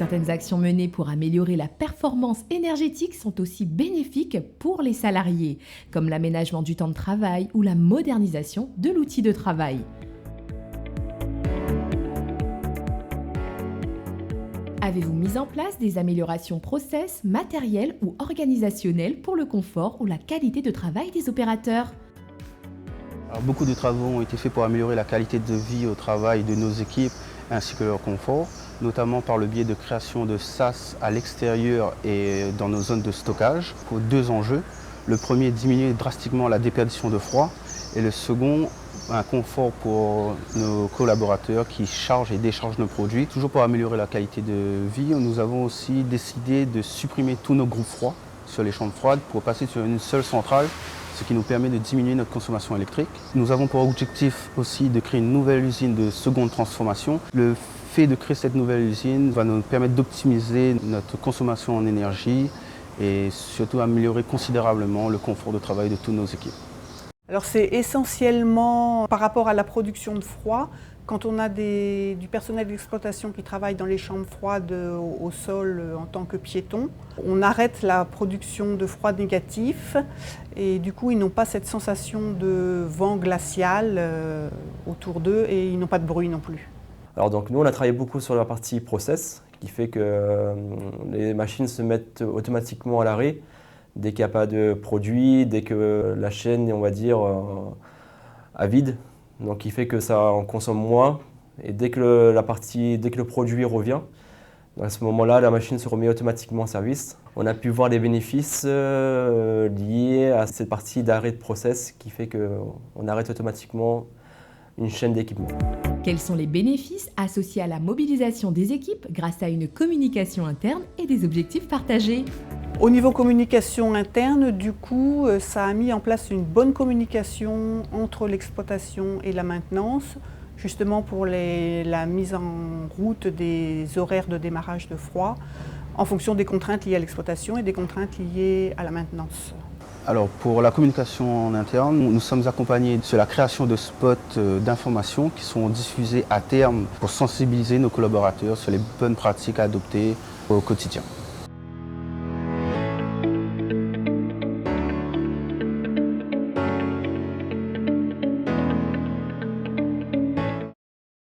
Certaines actions menées pour améliorer la performance énergétique sont aussi bénéfiques pour les salariés, comme l'aménagement du temps de travail ou la modernisation de l'outil de travail. Avez-vous mis en place des améliorations process, matérielles ou organisationnelles pour le confort ou la qualité de travail des opérateurs? Alors, beaucoup de travaux ont été faits pour améliorer la qualité de vie au travail de nos équipes ainsi que leur confort, notamment par le biais de création de sas à l'extérieur et dans nos zones de stockage, pour deux enjeux. Le premier, diminuer drastiquement la déperdition de froid, et le second, un confort pour nos collaborateurs qui chargent et déchargent nos produits. Toujours pour améliorer la qualité de vie, nous avons aussi décidé de supprimer tous nos groupes froids sur les chambres froides pour passer sur une seule centrale, ce qui nous permet de diminuer notre consommation électrique. Nous avons pour objectif aussi de créer une nouvelle usine de seconde transformation. Le fait de créer cette nouvelle usine va nous permettre d'optimiser notre consommation en énergie et surtout améliorer considérablement le confort de travail de toutes nos équipes. Alors c'est essentiellement par rapport à la production de froid. Quand on a du personnel d'exploitation qui travaille dans les chambres froides au sol en tant que piéton, on arrête la production de froid négatif et du coup ils n'ont pas cette sensation de vent glacial autour d'eux et ils n'ont pas de bruit non plus. Alors donc nous on a travaillé beaucoup sur la partie process qui fait que les machines se mettent automatiquement à l'arrêt dès qu'il n'y a pas de produit, dès que la chaîne, on va dire, à vide. Donc, qui fait que ça en consomme moins. Et dès que le produit revient, à ce moment-là, la machine se remet automatiquement en service. On a pu voir les bénéfices liés à cette partie d'arrêt de process qui fait qu'on arrête automatiquement une chaîne d'équipement. Quels sont les bénéfices associés à la mobilisation des équipes grâce à une communication interne et des objectifs partagés? Au niveau communication interne, du coup, ça a mis en place une bonne communication entre l'exploitation et la maintenance, justement pour la mise en route des horaires de démarrage de froid, en fonction des contraintes liées à l'exploitation et des contraintes liées à la maintenance. Alors pour la communication en interne, nous sommes accompagnés sur la création de spots d'information qui sont diffusés à terme pour sensibiliser nos collaborateurs sur les bonnes pratiques à adopter au quotidien.